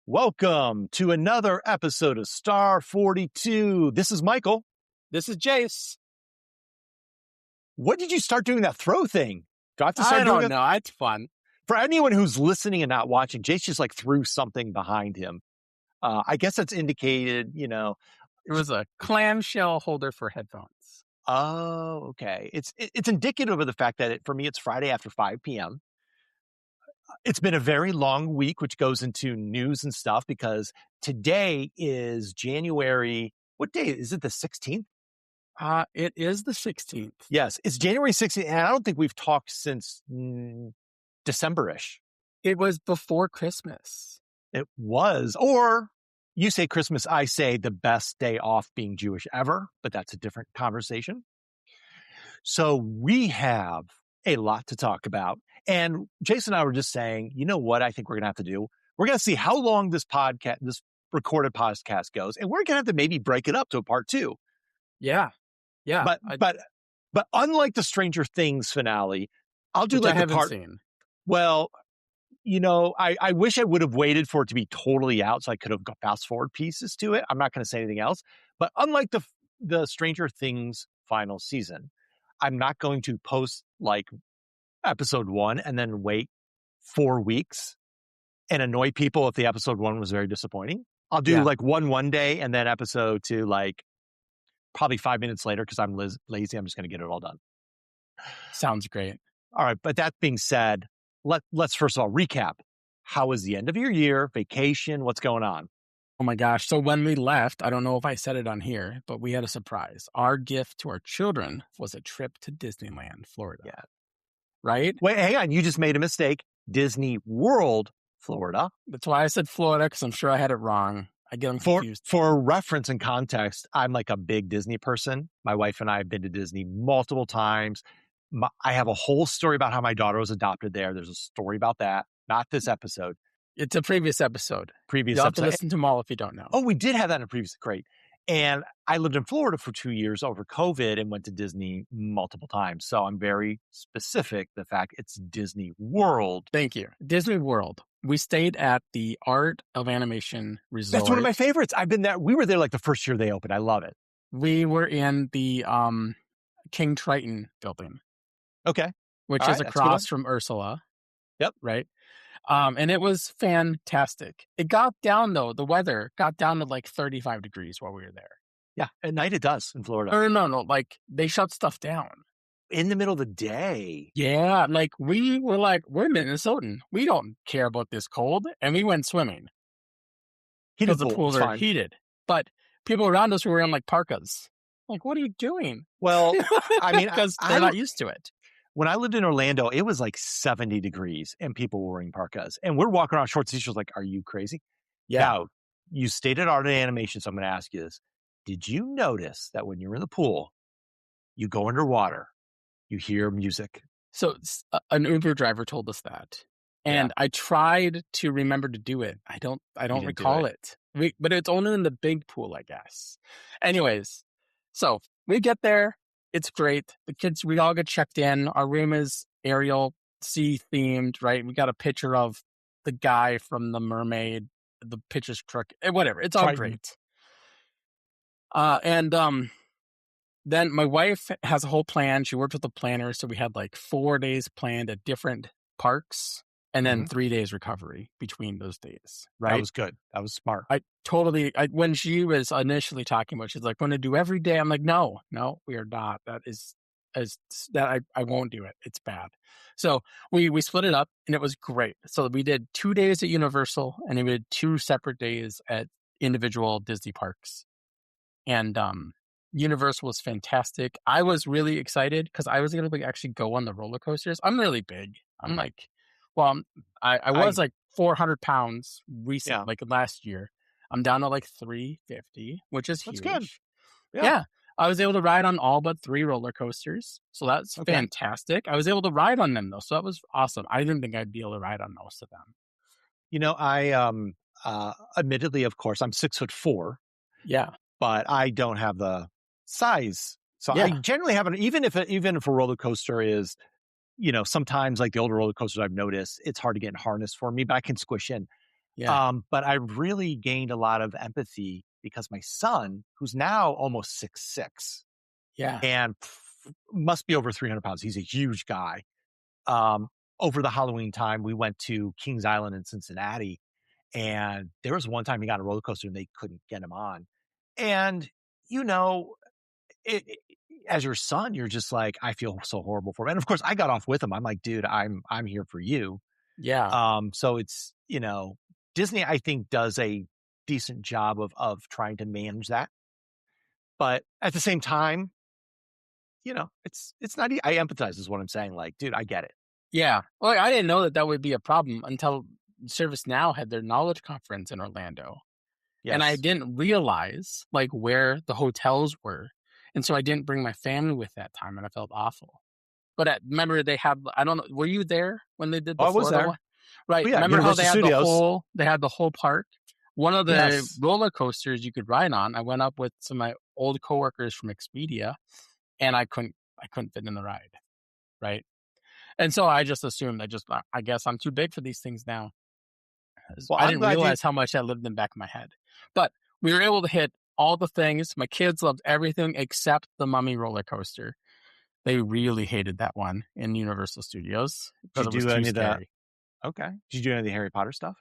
Welcome to another episode of Star 42. This is Michael. This is Jace. What did you start doing that throw thing? Do I have to start I doing don't know. It's fun. For anyone who's listening and not watching, Jace just like threw something behind him. I guess that's indicated, It was a clamshell holder for headphones. Oh, okay. It's indicative of the fact that for me, it's Friday after 5 p.m. It's been a very long week, which goes into news and stuff because today is January. What day? Is it the 16th? It is the 16th. Yes, it's January 16th. And I don't think we've talked since December-ish. It was before Christmas. It was. Or you say Christmas, I say the best day off being Jewish ever, but that's a different conversation. So we have a lot to talk about. And Jason and I were just saying, you know what I think we're going to have to do? We're going to see how long this recorded podcast goes. And we're going to have to maybe break it up to a part 2. Yeah. Yeah. But unlike the Stranger Things finale, I'll do which like I haven't part. Seen. Well, I wish I would have waited for it to be totally out so I could have got fast forward pieces to it. I'm not going to say anything else. But unlike the Stranger Things final season, I'm not going to post like episode 1 and then wait 4 weeks and annoy people if the episode 1 was very disappointing. I'll do like one day and then episode 2 like probably 5 minutes later because I'm lazy. I'm just going to get it all done. Sounds great. All right. But that being said, let's first of all recap. How was the end of your year? Vacation? What's going on? Oh my gosh. So when we left, I don't know if I said it on here, but we had a surprise. Our gift to our children was a trip to Disneyland, Florida. Yeah. Right? Wait, hang on. You just made a mistake. Disney World, Florida. That's why I said Florida, because I'm sure I had it wrong. I get them confused. For reference and context, I'm like a big Disney person. My wife and I have been to Disney multiple times. I have a whole story about how my daughter was adopted there. There's a story about that. Not this episode. It's a previous episode. You'll have to listen to them all if you don't know. Oh, we did have that in a previous. Great. And I lived in Florida for 2 years over COVID and went to Disney multiple times. So I'm very specific. The fact it's Disney World. Thank you. Disney World. We stayed at the Art of Animation Resort. That's one of my favorites. I've been there. We were there like the first year they opened. I love it. We were in the King Triton building. Okay. Which is across from Ursula. Yep. Right. And it was fantastic. It got down, though. The weather got down to like 35 degrees while we were there. Yeah. At night it does in Florida. No. Like they shut stuff down. In the middle of the day. Yeah. Like we were like, we're Minnesotan. We don't care about this cold. And we went swimming. Because the pools are heated. But people around us were wearing like parkas. Like, what are you doing? Well, I mean, because they're not used to it. When I lived in Orlando, it was like 70 degrees and people were wearing parkas. And we're walking around short t-shirts like, are you crazy? Yeah. Now, you stayed at Art of Animation, so I'm going to ask you this. Did you notice that when you're in the pool, you go underwater, you hear music? So an Uber driver told us that. And I tried to remember to do it. I don't recall it. But it's only in the big pool, I guess. Anyways, so we get there. It's great. The kids, we all get checked in. Our room is Ariel Sea themed, right? We got a picture of the guy from The Mermaid. The picture's crook. Whatever. It's all great. And then my wife has a whole plan. She worked with a planner. So we had like 4 days planned at different parks and then 3 days recovery between those days, right? That was good. That was smart. When she was initially talking about, she's like, going to do every day. I'm like, no, we are not. I won't do it. It's bad. So we split it up and it was great. So we did 2 days at Universal and we did 2 separate days at individual Disney parks. And Universal was fantastic. I was really excited because I was going to actually go on the roller coasters. I'm really big. I'm like, I was like 400 pounds recently, like last year. I'm down to like 350, which is huge. That's good. Yeah. I was able to ride on all but 3 roller coasters. So that's fantastic. I was able to ride on them though. So that was awesome. I didn't think I'd be able to ride on most of them. I admittedly, of course, I'm 6'4". Yeah. But I don't have the size. So I generally haven't, even if a roller coaster is, sometimes like the older roller coasters I've noticed, it's hard to get in harness for me, but I can squish in. Yeah. But I really gained a lot of empathy because my son, who's now almost 6'6" Yeah. and must be over 300 pounds. He's a huge guy. Um, Over the Halloween time, we went to Kings Island in Cincinnati, and there was one time he got on a roller coaster and they couldn't get him on. And, you know, it, as your son, you're just like, I feel so horrible for him. And of course, I got off with him. I'm like, dude, I'm here for you. Yeah. So it's, Disney, I think, does a decent job of trying to manage that. But at the same time, it's not. I empathize is what I'm saying. Like, dude, I get it. Yeah. Well, I didn't know that that would be a problem until ServiceNow had their knowledge conference in Orlando. And I Yes. didn't realize like where the hotels were. And so I didn't bring my family with that time and I felt awful. But remember they had I don't know, were you there when they did Oh, the I was Florida there. one? Right. Oh yeah, Remember how Universal Studios. they had the whole park? One of the Yes. roller coasters you could ride on, I went up with some of my old coworkers from Expedia and I couldn't fit in the ride. Right. And so I just assumed I guess I'm too big for these things now. Well, I I'm didn't glad you. realize how much that lived in the back of my head. But we were able to hit all the things. My kids loved everything except the Mummy roller coaster. They really hated that one in Universal Studios because Did it you was do too any of the? scary. Okay. Did you do any of the Harry Potter stuff?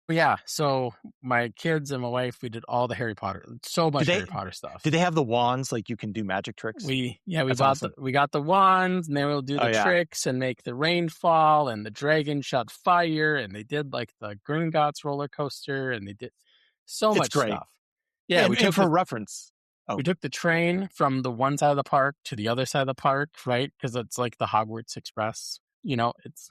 But yeah, so my kids and my wife, we did all the Harry Potter, so Did much they? Harry Potter stuff. Did they have the wands like you can do magic tricks? We That's bought awesome. we got the wands and they will do Oh the yeah, tricks and make the rain fall and the dragon shot fire and they did like the Gringotts roller coaster and they did so it's much great. stuff. Yeah, And for reference, we oh, took the train from the one side of the park to the other side of the park, right? Because it's like the Hogwarts Express. It's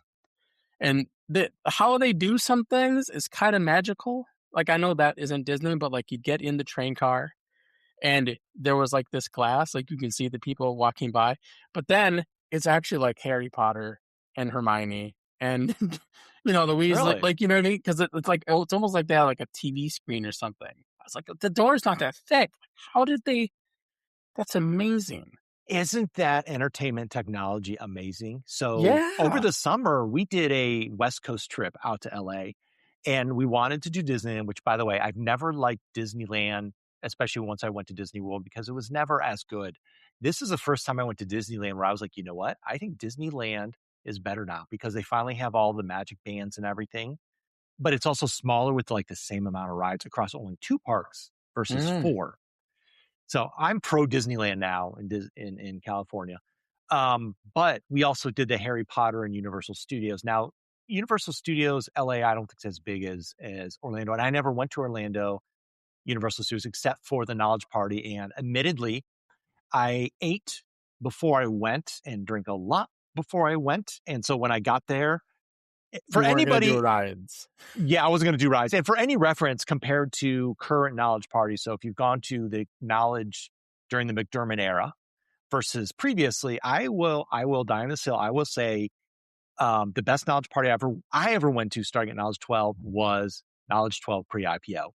and the how they do some things is kind of magical. Like I know that isn't Disney, but like you get in the train car and there was like this glass, like you can see the people walking by, but then it's actually like Harry Potter and Hermione and the Weasley, really? like you know what I mean? Because it's like it's almost like they have like a TV screen or something. I was like, the door's not that thick. How did they? That's amazing. Isn't that entertainment technology amazing? So over Yeah. the summer, we did a West Coast trip out to LA and we wanted to do Disneyland, which by the way, I've never liked Disneyland, especially once I went to Disney World because it was never as good. This is the first time I went to Disneyland where I was like, you know what? I think Disneyland is better now because they finally have all the magic bands and everything, but it's also smaller with like the same amount of rides across only two parks versus Mm. four. So I'm pro Disneyland now in California. But we also did the Harry Potter and Universal Studios. Now, Universal Studios LA, I don't think it's as big as Orlando. And I never went to Orlando Universal Studios except for the Knowledge Party. And admittedly, I ate before I went and drank a lot before I went. And so when I got there, for You weren't gonna do anybody, rides. yeah, I wasn't going to do rides. And for any reference compared to current Knowledge Party, so if you've gone to the Knowledge during the McDermott era versus previously, I will die on this hill. I will say the best Knowledge Party I ever went to starting at Knowledge 12 was Knowledge 12 pre-IPO.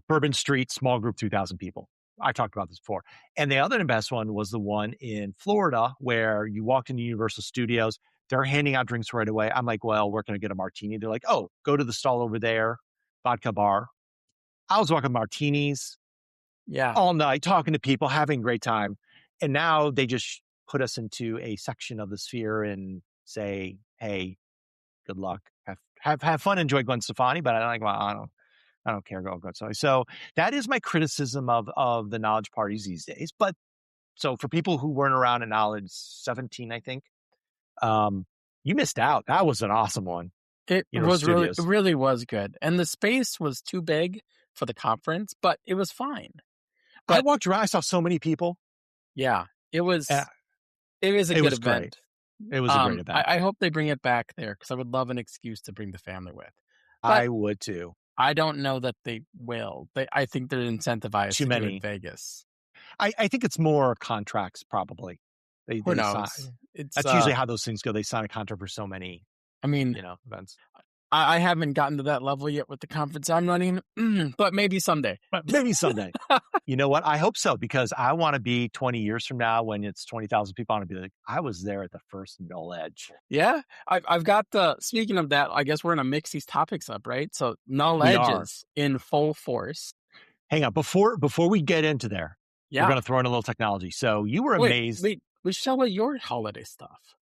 Bourbon Street, small group, 2,000 people. I talked about this before. And the other best one was the one in Florida where you walked into Universal Studios. They're handing out drinks right away. I'm like, well, we're going to get a martini. They're like, oh, go to the stall over there, vodka bar. I was walking martinis Yeah. all night, talking to people, having a great time. And now they just put us into a section of the sphere and say, hey, good luck. Have fun, enjoy Gwen Stefani. But I'm like, well, I don't care. Go. So that is my criticism of the knowledge parties these days. But so for people who weren't around in knowledge 17, I think, you missed out. That was an awesome one. It Universal it Studios. really was good. And the space was too big for the conference, but it was fine. I But walked around. I saw so many people. yeah, it Uh, was it was a it good was great. event. It was a great event. I hope they bring it back there because I would love an excuse to bring the family with. But I would too. I don't know that they will. I think they're incentivized Too to do it in many. Vegas. I think it's more contracts probably. They Who they sign. knows? It's That's usually how those things go. They sign a contract for so many, I mean, events. I haven't gotten to that level yet with the conference I'm running, but maybe someday. But maybe someday. You know what? I hope so, because I want to be 20 years from now when it's 20,000 people. I want to be like, I was there at the first null edge. Yeah, I've got the. Speaking of that, I guess we're gonna mix these topics up, right? So null We are. edges in full force. Hang on. Before we get into there, we're Yeah. going to throw in a little technology. So you were amazed. Wait. We should tell about your holiday stuff.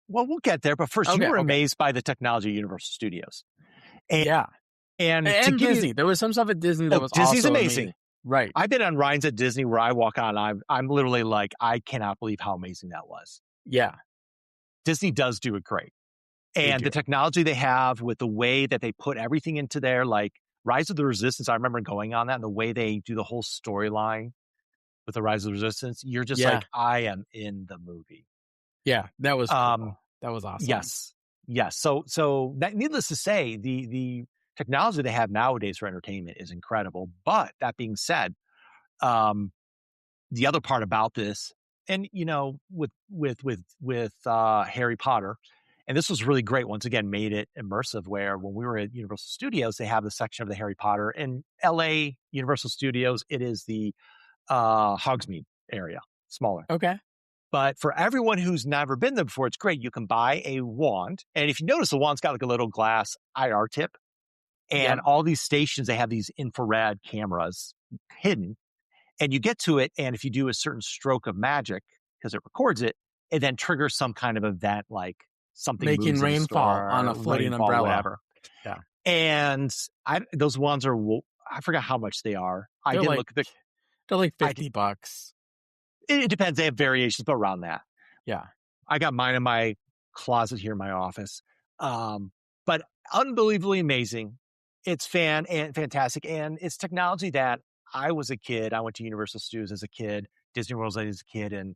Well, we'll get there. But first, you Okay. were Okay. amazed by the technology at Universal Studios. And, Yeah. and to And give Disney. you, There was some stuff at Disney that was Disney's also amazing. Right. I've been on rides at Disney where I walk on. I'm literally like, I cannot believe how amazing that was. Yeah. Disney does do it great. And do. the technology they have with the way that they put everything into there, like Rise of the Resistance, I remember going on that, and the way they do the whole storyline with the Rise of the Resistance, you're just like, I am in the movie. Yeah, that was cool. That was awesome. Yes. So that, needless to say, the technology they have nowadays for entertainment is incredible. But that being said, the other part about this, and with Harry Potter, and this was really great. Once again, made it immersive. Where when we were at Universal Studios, they have the section of the Harry Potter. In L.A. Universal Studios, it is the Hogsmeade area, smaller. Okay. But for everyone who's never been there before, it's great. You can buy a wand, and if you notice, the wand's got like a little glass IR tip, and all these stations, they have these infrared cameras hidden. And you get to it, and if you do a certain stroke of magic, because it records it, it then triggers some kind of event, like something making moves rainfall store, on a floating umbrella, whatever. Yeah, and those ones are, I forgot how much they are. I didn't look at they're like $50. It depends. They have variations, but around that. Yeah, I got mine in my closet here in my office. But unbelievably amazing. It's fantastic, and it's technology that I was a kid. I went to Universal Studios as a kid, Disney World as a kid, and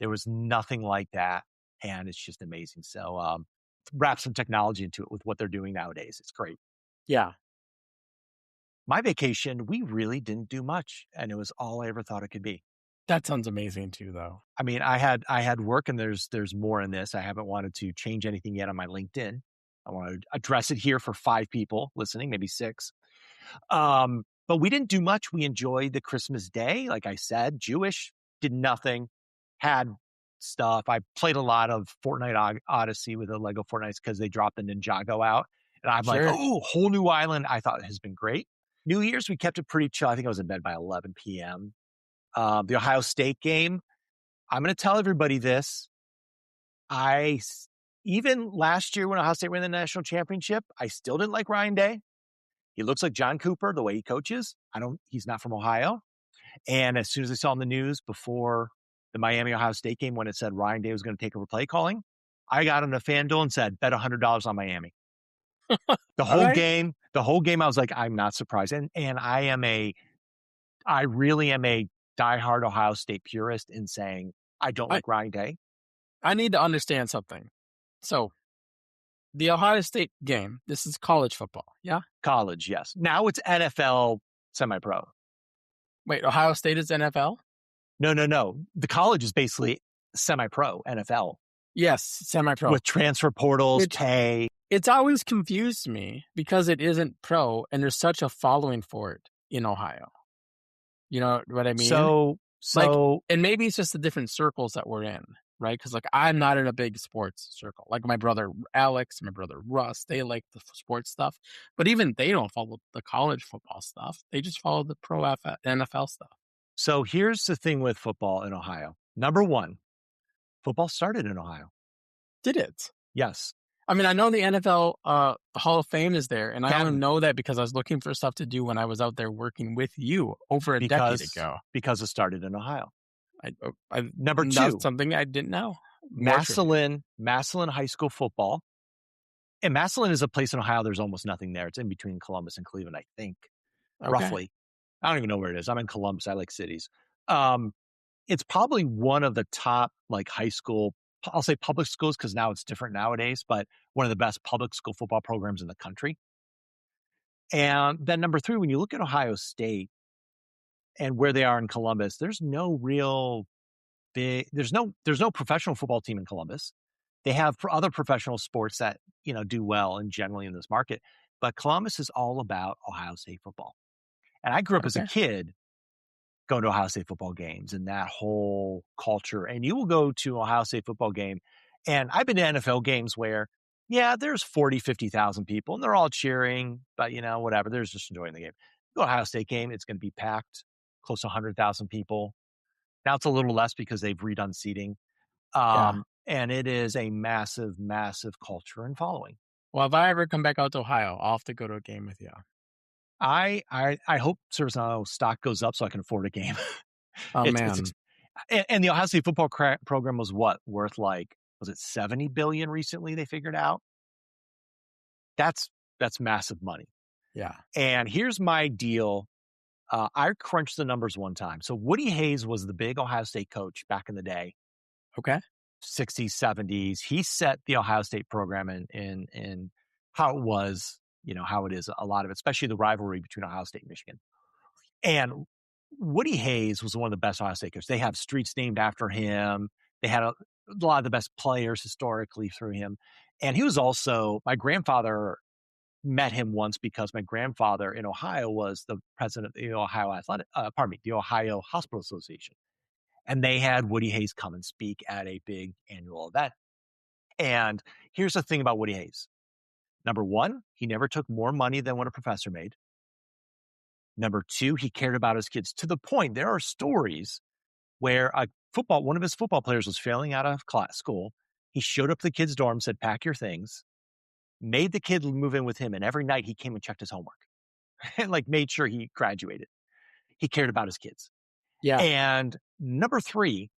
there was nothing like that. And it's just amazing. So wrap some technology into it with what they're doing nowadays. It's great. Yeah. My vacation, we really didn't do much, and it was all I ever thought it could be. That sounds amazing too, though. I mean, I had work, and there's more in this. I haven't wanted to change anything yet on my LinkedIn. I want to address it here for 5 people listening, maybe 6. But we didn't do much. We enjoyed the Christmas day. Like I said, Jewish, did nothing, had stuff. I played a lot of Fortnite Odyssey with the Lego Fortnite because they dropped the Ninjago out. And I'm like, oh, whole new island. I thought it has been great. New Year's, we kept it pretty chill. I think I was in bed by 11 p.m. The Ohio State game, I'm going to tell everybody this. Even last year when Ohio State won the national championship, I still didn't like Ryan Day. He looks like John Cooper, the way he coaches. He's not from Ohio. And as soon as I saw in the news before the Miami Ohio State game, when it said Ryan Day was going to take over play calling, I got on a FanDuel and said, bet $100 on Miami. The whole game, I was like, I'm not surprised. And I really am a diehard Ohio State purist in saying, I don't like Ryan Day. I need to understand something. So the Ohio State game, this is college football, yeah? College, yes. Now it's NFL semi-pro. Wait, Ohio State is NFL? No. The college is basically semi-pro, NFL. Yes, semi-pro. With transfer portals, pay. It's always confused me because it isn't pro and there's such a following for it in Ohio. You know what I mean? So and maybe it's just the different circles that we're in, right? Because I'm not in a big sports circle. Like my brother Alex, my brother Russ, they like the sports stuff, but even they don't follow the college football stuff. They just follow the pro NFL stuff. So here's the thing with football in Ohio. Number 1, football started in Ohio. Did it? Yes. I mean, I know the NFL Hall of Fame is there, and I only know that because I was looking for stuff to do when I was out there working with you over a decade ago. Because it started in Ohio. Number 2. That's something I didn't know. Massillon High School football. And Massillon is a place in Ohio, there's almost nothing there. It's in between Columbus and Cleveland, I think, roughly. I don't even know where it is. I'm in Columbus. I like cities. It's probably one of the top high school, I'll say public schools because now it's different nowadays, but one of the best public school football programs in the country. And then number 3, when you look at Ohio State and where they are in Columbus, there's no professional football team in Columbus. They have other professional sports that, do well and generally in this market, but Columbus is all about Ohio State football. And I grew up as a Okay. kid going to Ohio State football games and that whole culture. And you will go to an Ohio State football game. And I've been to NFL games where, yeah, there's 40, 50,000 people and they're all cheering, but whatever, they're just enjoying the game. Go to Ohio State game, it's going to be packed, close to 100,000 people. Now it's a little less because they've redone seating. Yeah. And it is a massive, massive culture and following. Well, if I ever come back out to Ohio, I'll have to go to a game with you. I hope ServiceNow stock goes up so I can afford a game. Oh, It's man. and the Ohio State football program was what? Worth was it 70 billion recently they figured out? That's massive money. Yeah. And here's my deal. I crunched the numbers one time. So Woody Hayes was the big Ohio State coach back in the day, Okay. 60s, 70s. He set the Ohio State program in how it was, how it is a lot of it, especially the rivalry between Ohio State and Michigan. And Woody Hayes was one of the best Ohio State coaches. They have streets named after him. They had a lot of the best players historically through him. And he was also, my grandfather met him once because my grandfather in Ohio was the president of the the Ohio Hospital Association. And they had Woody Hayes come and speak at a big annual event. And here's the thing about Woody Hayes. Number one, he never took more money than what a professor made. Number two, he cared about his kids to the point there are stories where one of his football players was failing out of school. He showed up at the kid's dorm, said, pack your things, made the kid move in with him. And every night he came and checked his homework and made sure he graduated. He cared about his kids. Yeah. And number three,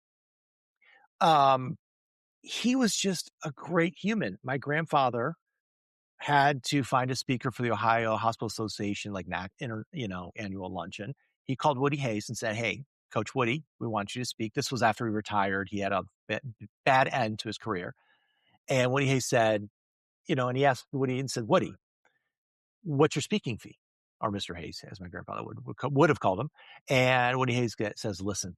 he was just a great human. My grandfather had to find a speaker for the Ohio Hospital Association, annual luncheon. He called Woody Hayes and said, hey, Coach Woody, we want you to speak. This was after he retired. He had a bad end to his career. And Woody Hayes said, and he asked Woody and said, Woody, what's your speaking fee? Or Mr. Hayes, as my grandfather would have called him. And Woody Hayes says, listen,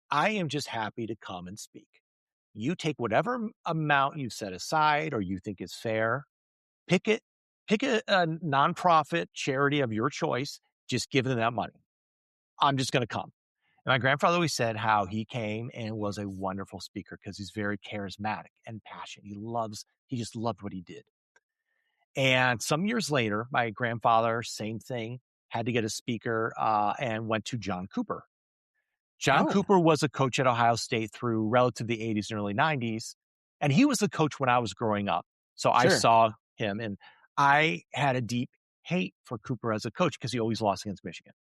I am just happy to come and speak. You take whatever amount you set aside or you think is fair, pick a nonprofit charity of your choice, just give them that money. I'm just going to come. And my grandfather always said how he came and was a wonderful speaker because he's very charismatic and passionate. He just loved what he did. And some years later, my grandfather, same thing, had to get a speaker and went to John Cooper. John Cooper was a coach at Ohio State through relative the 80s and early 90s. And he was the coach when I was growing up. So I saw him and I had a deep hate for Cooper as a coach because he always lost against Michigan.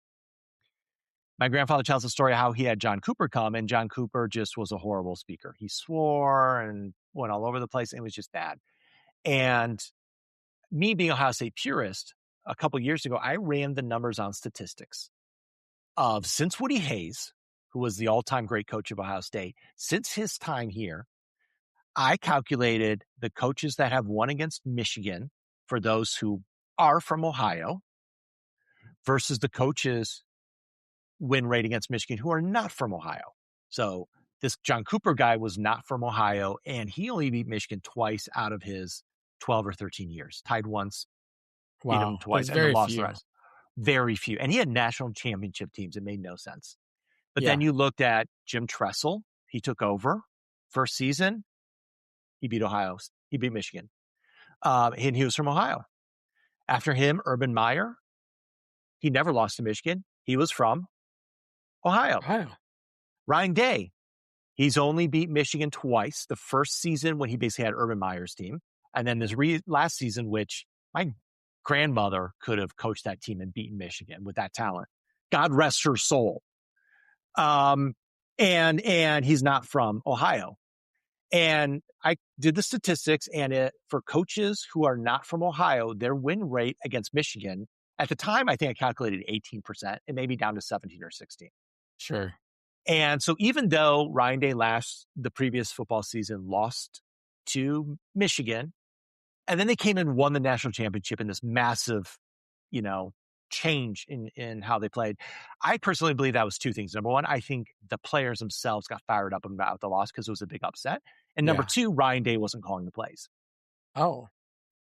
My grandfather tells the story of how he had John Cooper come, and John Cooper just was a horrible speaker. He swore and went all over the place, and it was just bad. And me being a Ohio State purist, a couple years ago, I ran the numbers on statistics of since Woody Hayes, who was the all-time great coach of Ohio State, since his time here, I calculated the coaches that have won against Michigan for those who are from Ohio versus the coaches win rate against Michigan who are not from Ohio. So this John Cooper guy was not from Ohio, and he only beat Michigan twice out of his 12 or 13 years. Tied once, beat him twice, and then lost the rest. Very few. And he had national championship teams. It made no sense. But then you looked at Jim Tressel. He took over first season. He beat Ohio. He beat Michigan. And he was from Ohio. After him, Urban Meyer. He never lost to Michigan. He was from Ohio. Ryan Day. He's only beat Michigan twice. The first season when he basically had Urban Meyer's team. And then this last season, which my grandmother could have coached that team and beaten Michigan with that talent. God rest her soul. And he's not from Ohio. And I did the statistics, and for coaches who are not from Ohio, their win rate against Michigan, at the time, I think I calculated 18%, and maybe down to 17 or 16. Sure. And so even though Ryan Day the previous football season lost to Michigan, and then they came and won the national championship in this massive, change in how they played. I personally believe that was two things. Number one, I think the players themselves got fired up about the loss because it was a big upset. And number Yeah. two, Ryan Day wasn't calling the plays. Oh,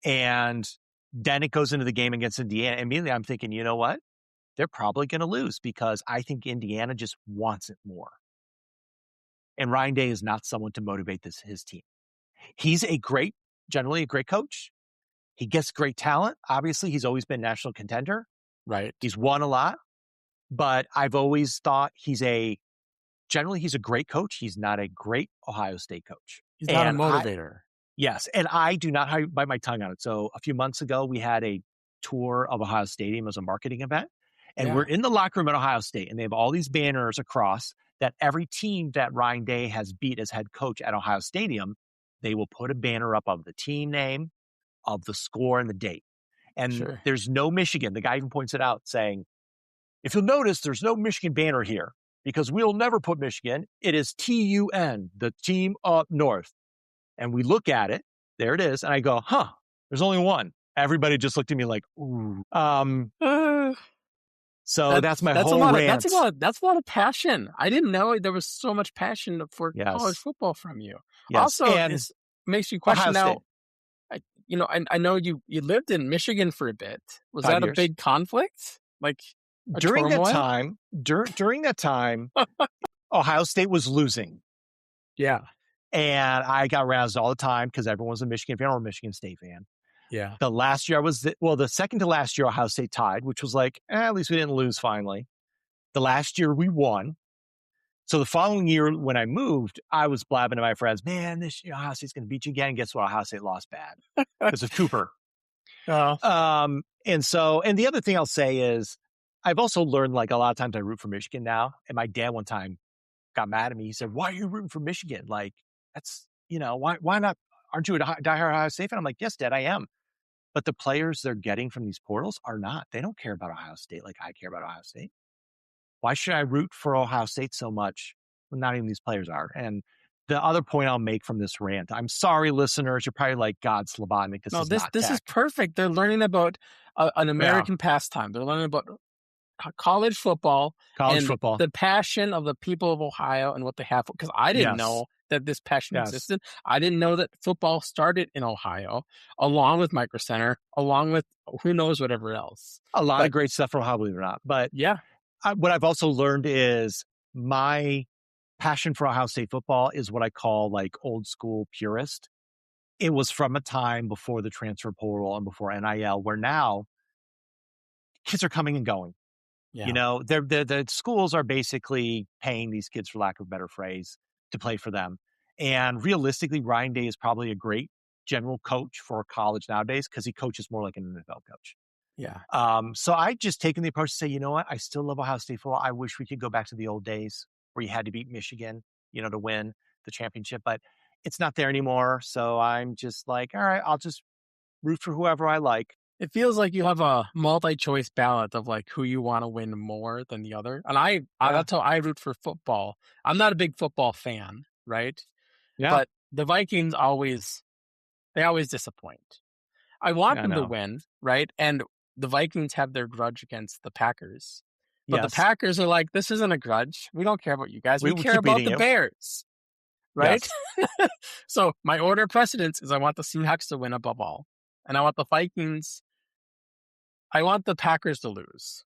And then it goes into the game against Indiana. Immediately, I'm thinking, you know what? They're probably going to lose because I think Indiana just wants it more. And Ryan Day is not someone to motivate his team. He's generally a great coach. He gets great talent. Obviously, he's always been national contender. right. He's won a lot, but I've always thought he's a great coach. He's not a great Ohio State coach. He's not a motivator. Yes, and I do not bite my tongue on it. So a few months ago, we had a tour of Ohio Stadium as a marketing event, and we're in the locker room at Ohio State, and they have all these banners across that every team that Ryan Day has beat as head coach at Ohio Stadium, they will put a banner up of the team name, of the score, and the date. And there's no Michigan. The guy even points it out, saying, if you'll notice, there's no Michigan banner here because we'll never put Michigan. It is TUN, the team up north. And we look at it. There it is. And I go, there's only one. Everybody just looked at me like, ooh. So that's my whole rant. That's a lot of passion. I didn't know there was so much passion for college football from you. Yes. Also, it makes you question now. I know you lived in Michigan for a bit. Was 5 that years. A big conflict? Like during that time, Ohio State was losing. Yeah. And I got roused all the time because everyone was a Michigan fan or a Michigan State fan. Yeah. The last year the second to last year, Ohio State tied, which was like, at least we didn't lose finally. The last year we won. So the following year when I moved, I was blabbing to my friends, man, this year Ohio State's going to beat you again. And guess what? Ohio State lost bad because of Cooper. And the other thing I'll say is I've also learned like a lot of times I root for Michigan now. And my dad one time got mad at me. He said, why are you rooting for Michigan? Like, that's, why not? Aren't you a diehard Ohio State fan? I'm like, yes, Dad, I am. But the players they're getting from these portals are not. They don't care about Ohio State like I care about Ohio State. Why should I root for Ohio State so much when not even these players are? And the other point I'll make from this rant, I'm sorry, listeners, you're probably like, God, Slobodnik, this is perfect. They're learning about an American pastime. They're learning about college football, the passion of the people of Ohio and what they have. Because I didn't know that this passion existed. I didn't know that football started in Ohio, along with Micro Center, along with who knows whatever else. A lot of great stuff from Ohio, believe it or not. But what I've also learned is my passion for Ohio State football is what I call like old school purist. It was from a time before the transfer portal and before NIL, where now kids are coming and going. Yeah. The schools are basically paying these kids, for lack of a better phrase, to play for them. And realistically, Ryan Day is probably a great general coach for college nowadays because he coaches more like an NFL coach. Yeah. So I just taken the approach to say, you know what? I still love Ohio State football. I wish we could go back to the old days where you had to beat Michigan, to win the championship, but it's not there anymore. So I'm just like, all right, I'll just root for whoever I like. It feels like you have a multi-choice ballot of like who you want to win more than the other. And that's how I root for football. I'm not a big football fan, right? Yeah. But the Vikings always disappoint. I want them to win, right? And the Vikings have their grudge against the Packers. But the Packers are like, this isn't a grudge. We don't care about you guys. We care about the Bears, right? Yes. So my order of precedence is I want the Seahawks to win above all. And I want the Packers to lose.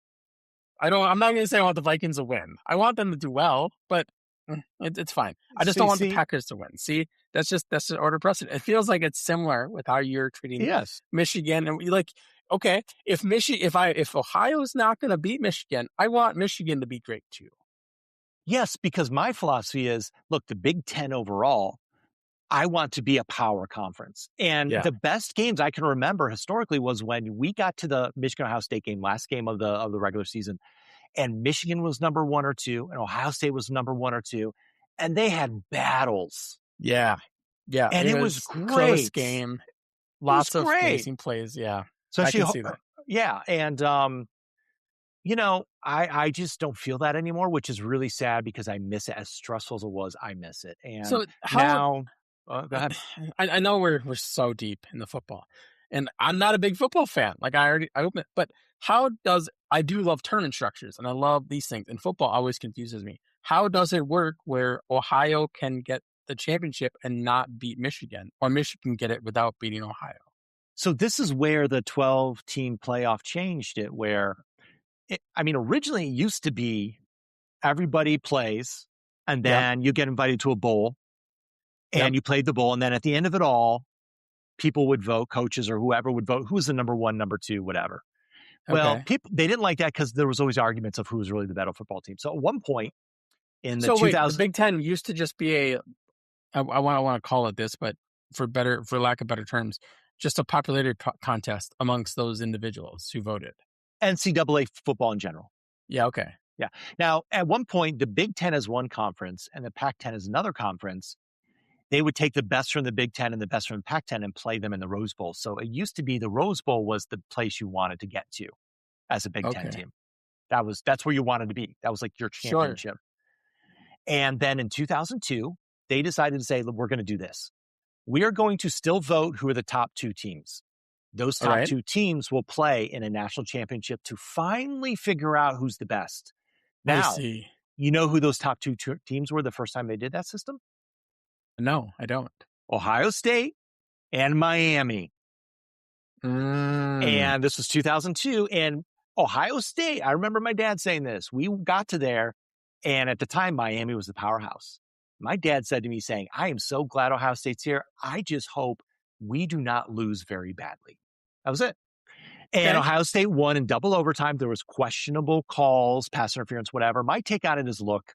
I'm not going to say I want the Vikings to win. I want them to do well, but it's fine. I just don't want the Packers to win. See, that's the order of precedent. It feels like it's similar with how you're treating Michigan. And okay, if Ohio's not going to beat Michigan, I want Michigan to be great too. Yes, because my philosophy is, look, the Big Ten overall, I want to be a power conference. And the best games I can remember historically was when we got to the Michigan-Ohio State game, last game of the regular season, and Michigan was number 1 or 2, and Ohio State was number 1 or 2, and they had battles. Yeah. Yeah. And it was great. Close game. Lots of amazing plays. Yeah. So I can see that. Yeah. And, I just don't feel that anymore, which is really sad because I miss it. As stressful as it was, I miss it. And so now... go ahead. I know we're so deep in the football. And I'm not a big football fan. Like I open, but I do love tournament structures and I love these things. And football always confuses me. How does it work where Ohio can get the championship and not beat Michigan, or Michigan get it without beating Ohio? So this is where the 12-team playoff changed it, where, originally it used to be everybody plays, and Yep. then you get invited to a bowl, Yep. and you played the bowl, and then at the end of it all, people would vote, coaches or whoever would vote, who's the number one, number two, whatever. Well, Okay. they didn't like that because there was always arguments of who was really the better football team. So at one point in the So wait, the 2000, Big Ten used to just be I want to call it this, but for lack of better terms, just a popularity contest amongst those individuals who voted. NCAA football in general. Yeah. Okay. Yeah. Now, at one point, the Big Ten is one conference and the Pac-10 is another conference. They would take the best from the Big Ten and the best from the Pac-10 and play them in the Rose Bowl. So it used to be the Rose Bowl was the place you wanted to get to as a Big Ten Okay. team. That's where you wanted to be. That was like your Sure. championship. And then in 2002, they decided to say, look, we're going to do this. We are going to still vote who are the top two teams. Those All top right. two teams will play in a national championship to finally figure out who's the best. I Now, see. you know who those top two teams were the first time they did that system? No, I don't. Ohio State and Miami. Mm. And this was 2002. And Ohio State, I remember my dad saying this. We got to there, and at the time, Miami was the powerhouse. My dad said to me, saying, I am so glad Ohio State's here. I just hope we do not lose very badly. That was it. And Okay. Ohio State won in double overtime. There was questionable calls, pass interference, whatever. My take on it is, look,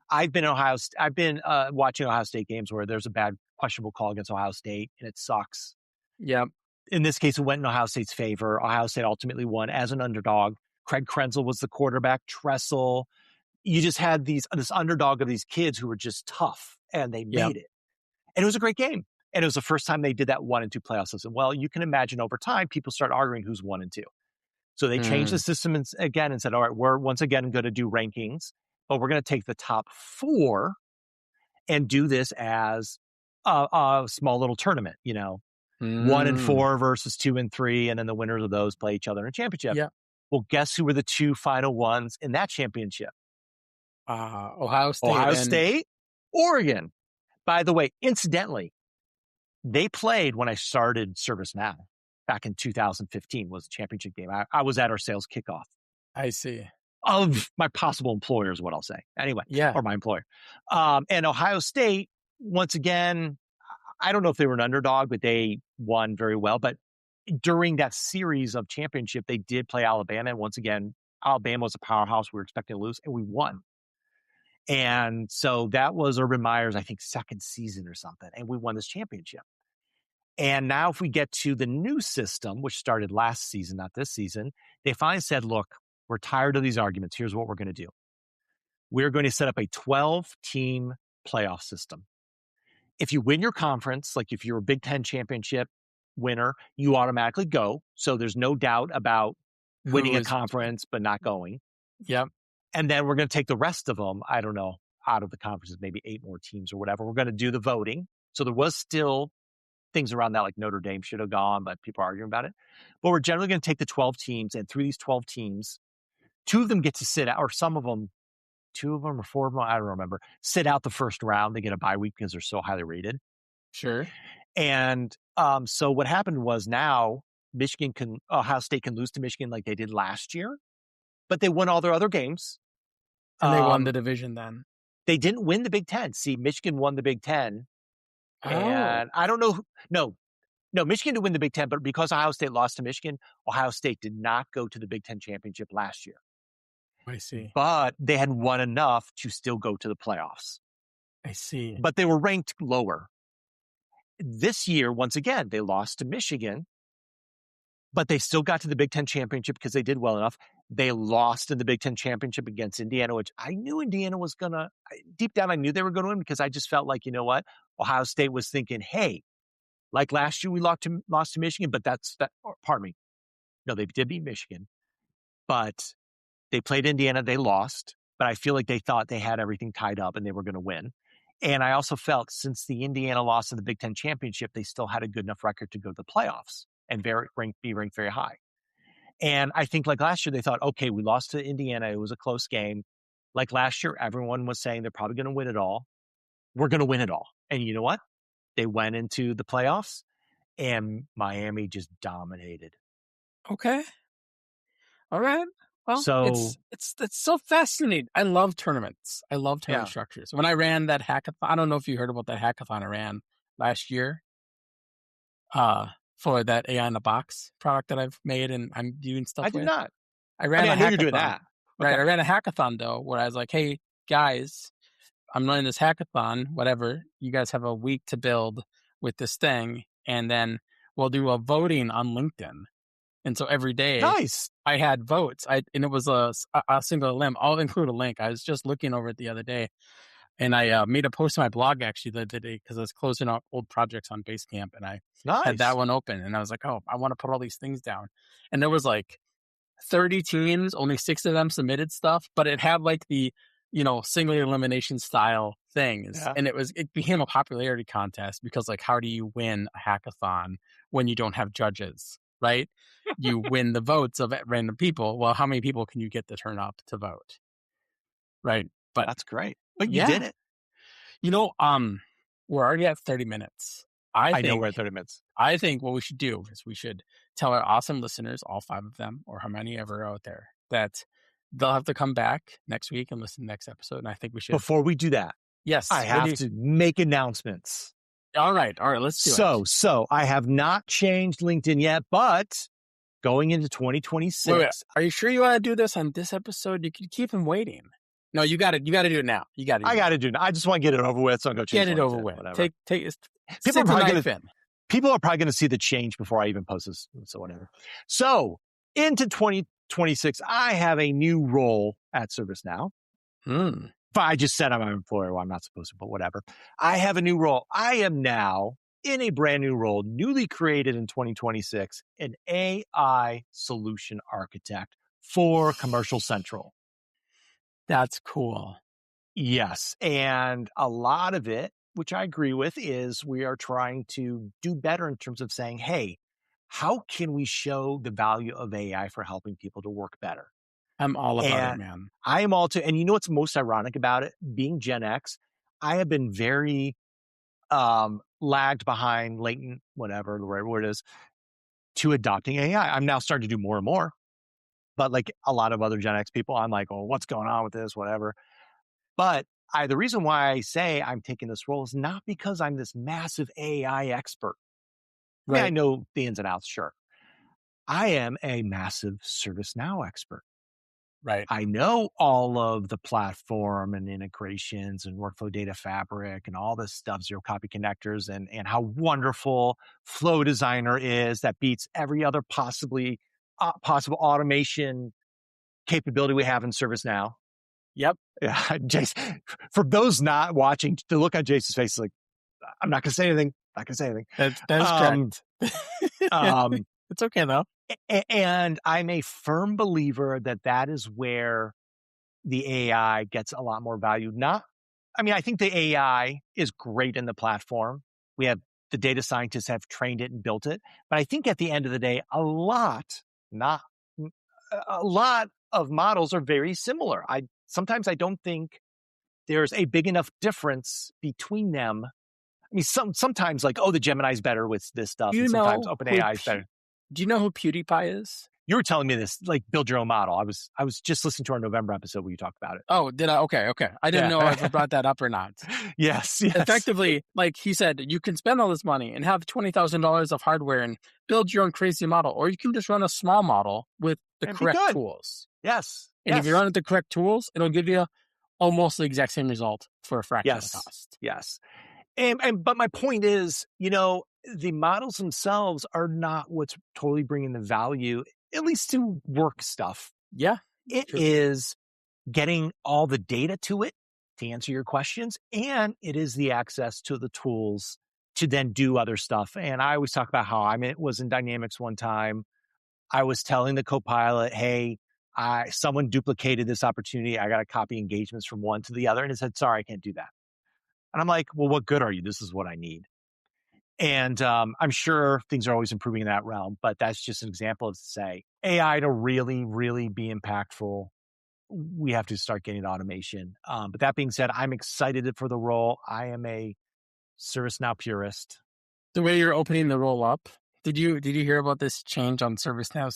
I've been watching Ohio State games where there's a bad questionable call against Ohio State, and it sucks. Yep. In this case, it went in Ohio State's favor. Ohio State ultimately won as an underdog. Craig Krenzel was the quarterback. Tressel. You just had this underdog of these kids who were just tough, and they Yep. made it. And it was a great game. And it was the first time they did that 1 and 2 playoff system. Well, you can imagine over time, people start arguing who's 1 and 2. So they changed the system again and said, all right, we're once again going to do rankings, but we're going to take the top 4 and do this as a small little tournament, 1 and 4 versus 2 and 3. And then the winners of those play each other in a championship. Yeah. Well, guess who were the 2 final ones in that championship? Ohio State. Ohio State, Oregon. By the way, incidentally, they played when I started ServiceNow back in 2015 was the championship game. I was at our sales kickoff I see. of my possible employer is what I'll say. Anyway, Yeah. or my employer. And Ohio State, once again, I don't know if they were an underdog, but they won very well. But during that series of championship, they did play Alabama. And once again, Alabama was a powerhouse. We were expecting to lose, and we won. And so that was Urban Meyer's, I think, second season or something. And we won this championship. And now if we get to the new system, which started last season, not this season, they finally said, look, we're tired of these arguments. Here's what we're going to do. We're going to set up a 12-team playoff system. If you win your conference, like if you're a Big Ten championship winner, you automatically go. So there's no doubt about winning a conference, but not going. Yep. And then we're going to take the rest of them, I don't know, out of the conferences, maybe 8 more teams or whatever. We're going to do the voting. So there was still things around that, like Notre Dame should have gone, but people are arguing about it. But we're generally going to take the 12 teams, and through these 12 teams, 2 of them get to sit out, or some of them, 2 of them or 4 of them, I don't remember, sit out the first round. They get a bye week because they're so highly rated. Sure. And so what happened was now Ohio State can lose to Michigan like they did last year, but they won all their other games. And they won the division then. They didn't win the Big Ten. See, Michigan won the Big Ten. And I don't know. No, Michigan didn't win the Big Ten, but because Ohio State lost to Michigan, Ohio State did not go to the Big Ten championship last year. I see. But they had won enough to still go to the playoffs. I see. But they were ranked lower. This year, once again, they lost to Michigan, but they still got to the Big Ten championship because they did well enough. They lost in the Big Ten championship against Indiana, which I knew Indiana was going to, deep down, I knew they were going to win because I just felt like, you know what? Ohio State was thinking, hey, like last year we lost to Michigan, but pardon me. No, they did beat Michigan, but they played Indiana. They lost, but I feel like they thought they had everything tied up and they were going to win. And I also felt since the Indiana loss in the Big Ten championship, they still had a good enough record to go to the playoffs and be ranked very high. And I think like last year, they thought, okay, we lost to Indiana. It was a close game. Like last year, everyone was saying they're probably going to win it all. We're going to win it all. And you know what? They went into the playoffs and Miami just dominated. Okay. All right. Well, So, it's so fascinating. I love tournaments. I love tournament yeah, structures. When I ran that hackathon, I don't know if you heard about that hackathon I ran last year. For that AI in a box product that I've made and I'm doing I stuff did with. not. I I ran mean, a I know you're doing hackathon. that. Right. Okay. I ran a hackathon though, where I was like, hey guys, I'm running this hackathon, whatever. You guys have a week to build with this thing, and then we'll do a voting on LinkedIn. And so every day Nice. I had votes. And it was a single limb. I'll include a link. I was just looking over it the other day, and I made a post on my blog actually the other day because I was closing out old projects on Basecamp, and I had that Nice. one open, and I was like, oh, I want to put all these things down. And there was like 30 teams, only 6 of them submitted stuff, but it had like the, single elimination style things. Yeah. And it became a popularity contest because like, how do you win a hackathon when you don't have judges, right? You win the votes of random people. Well, how many people can you get to turn up to vote? Right. But That's great. But you yeah, did it. we're already at 30 minutes. I know we're at 30 minutes. I think what we should do is we should tell our awesome listeners, all 5 of them, or how many ever out there, that they'll have to come back next week and listen to the next episode. And I think we should. Before we do that, Yes. I have to make announcements. All right. Let's do it. So I have not changed LinkedIn yet, but going into 2026. Wait. Are you sure you want to do this on this episode? You can keep them waiting. No, you got to do it now. I got to do it. I just want to get it over with. So I'll go change Get it LinkedIn, over with. Whatever. People are probably going to see the change before I even post this. So whatever. So into 2026, I have a new role at ServiceNow. But I just said I'm an employer. Well, I'm not supposed to, but whatever. I have a new role. I am now in a brand new role, newly created in 2026, an AI solution architect for Commercial Central. That's cool. Yes. And a lot of it, which I agree with, is we are trying to do better in terms of saying, hey, how can we show the value of AI for helping people to work better? I'm all about it, man. I am all too. And you know what's most ironic about it? Being Gen X, I have been very lagged behind, latent, whatever the right word is, to adopting AI. I'm now starting to do more and more. But like a lot of other Gen X people, I'm like, oh, what's going on with this, whatever. But the reason why I say I'm taking this role is not because I'm this massive AI expert. I mean, I know the ins and outs, sure. I am a massive ServiceNow expert. Right. I know all of the platform and integrations and workflow data fabric and all this stuff, zero copy connectors, and how wonderful Flow Designer is that beats every other possible automation capability we have in ServiceNow. Yep. Yeah, Jace, for those not watching, the look on Jace's face is like, I'm not going to say anything. Not going to say anything. That is correct. It's okay though. And I'm a firm believer that is where the AI gets a lot more value. I think the AI is great in the platform. We have the data scientists have trained it and built it. But I think at the end of the day, a lot of models are very similar. Sometimes I don't think there's a big enough difference between them. I mean, sometimes like, the Gemini's better with this stuff. And sometimes OpenAI is better. Do you know who PewDiePie is? You were telling me this, like build your own model. I was just listening to our November episode where you talked about it. Oh, did I? Okay. I didn't know if I brought that up or not. Yes. Effectively, like he said, you can spend all this money and have $20,000 of hardware and build your own crazy model, or you can just run a small model with the correct tools. Yes. And if you run with the correct tools, it'll give you almost the exact same result for a fraction of the cost. Yes. But my point is, the models themselves are not what's totally bringing the value, at least to work stuff. Yeah. It is getting all the data to it to answer your questions, and it is the access to the tools to then do other stuff. And I always talk about how was in Dynamics one time. I was telling the Copilot, hey, someone duplicated this opportunity. I got to copy engagements from one to the other. And it said, sorry, I can't do that. And I'm like, well, what good are you? This is what I need. And I'm sure things are always improving in that realm, but that's just an example of, say, AI to really, really be impactful, we have to start getting automation. But that being said, I'm excited for the role. I am a ServiceNow purist. The way you're opening the roll up, did you hear about this change on ServiceNow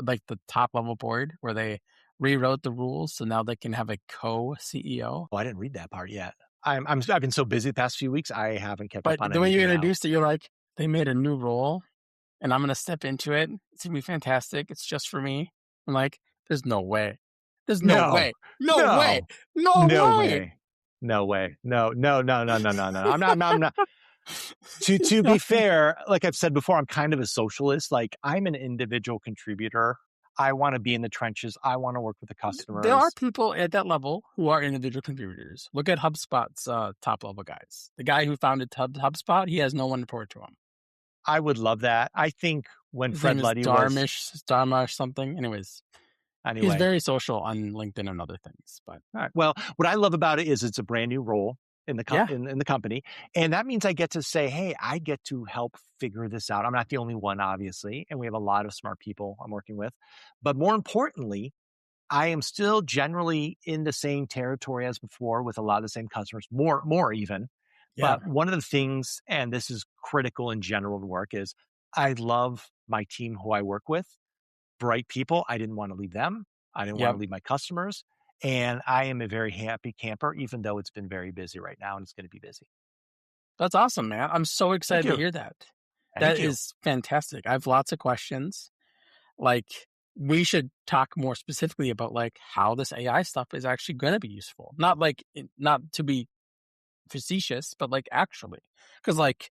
like the top level board where they rewrote the rules so now they can have a co-CEO? Oh, I didn't read that part yet. I've been so busy the past few weeks, I haven't kept up But on the way you anything else. introduced it, you're like, they made a new role and I'm going to step into it. It's going to be fantastic. It's just for me. I'm like, there's no way. There's no No, way. No way. no, No no way. way. No way. No, no, no, no, no, no, no. I'm not. To be fair, like I've said before, I'm kind of a socialist. Like, I'm an individual contributor. I want to be in the trenches. I want to work with the There are customers. people at that level who are individual contributors. Look at HubSpot's top level guys. The guy who founded HubSpot, he has no one to report to him. I would love that. I think when His Fred name is Luddy was, Dharmish something. Anyways, he's anyway. very social on LinkedIn and other things. But All right. Well, what I love about it is it's a brand new role in the yeah, in the company, and that means I get to say, hey, I get to help figure this out. I'm not the only one, obviously, and we have a lot of smart people I'm working with, but more importantly, I am still generally in the same territory as before with a lot of the same customers, more even. yeah, But one of the things, and this is critical in general to work, is I love my team who I work with. Bright people. I didn't want to leave them. I didn't want yep. to leave my customers. And I am a very happy camper, even though it's been very busy right now and it's going to be busy. That's awesome, man. I'm so Thank excited to you. hear that. Thank That you. is fantastic. I have lots of questions. Like, we should talk more specifically about like how this AI stuff is actually going to be useful. Not like not to be facetious, but like actually, because like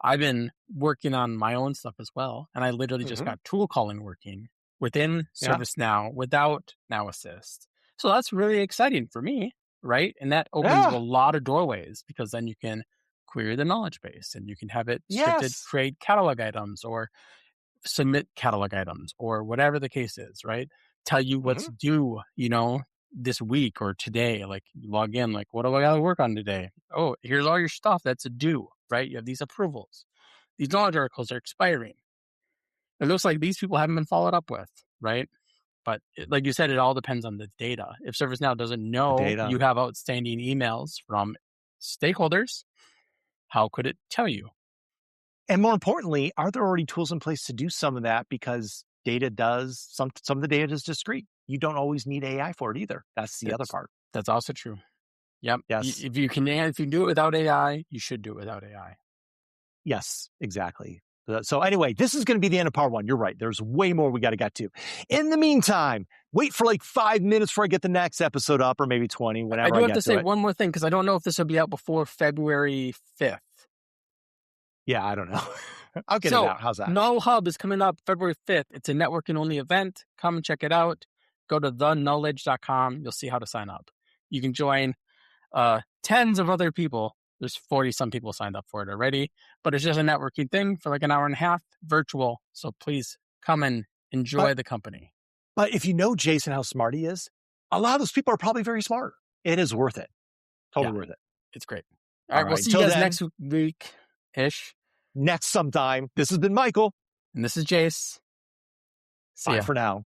I've been working on my own stuff as well, and I literally just Mm-hmm. got tool calling working within Yeah. ServiceNow without Now Assist. So that's really exciting for me, right? And that opens up a Yeah. lot of doorways because then you can query the knowledge base and you can have it stricted Yes. create catalog items or submit catalog items or whatever the case is, right? Tell you what's Mm-hmm. due, this week or today. Like you log in, like, what do I got to work on today? Oh, here's all your stuff that's due, right? You have these approvals. These knowledge articles are expiring. It looks like these people haven't been followed up with, right? But like you said, it all depends on the data. If ServiceNow doesn't The know data. you have outstanding emails from stakeholders, how could it tell you? And more importantly, are there already tools in place to do some of that? Because some of the data is discrete. You don't always need AI for it either. That's the other That's part. that's also true. Yep. Yes. If you do it without AI, you should do it without AI. Yes, exactly. So anyway, this is going to be the end of part one. You're right. There's way more we got to get to. In the meantime, wait for like 5 minutes before I get the next episode up, or maybe 20, I whenever do I have to get to say it. one more thing because I don't know if this will be out before February 5th. Yeah, I don't know. I'll get it So, out. How's that? Null Hub is coming up February 5th. It's a networking only event. Come and check it out. Go to theknowledge.com. You'll see how to sign up. You can join tens of other people. There's 40 some people signed up for it already, but it's just a networking thing for like an hour and a half, virtual. So please come and enjoy But the company. but if you know Jason, how smart he is, a lot of those people are probably very smart. It is worth it. Totally Yeah, worth it. it's great. All All right, we'll right. see you Until guys then, next week-ish. next sometime. This has been Michael. And this is Jace. See Bye ya. for now.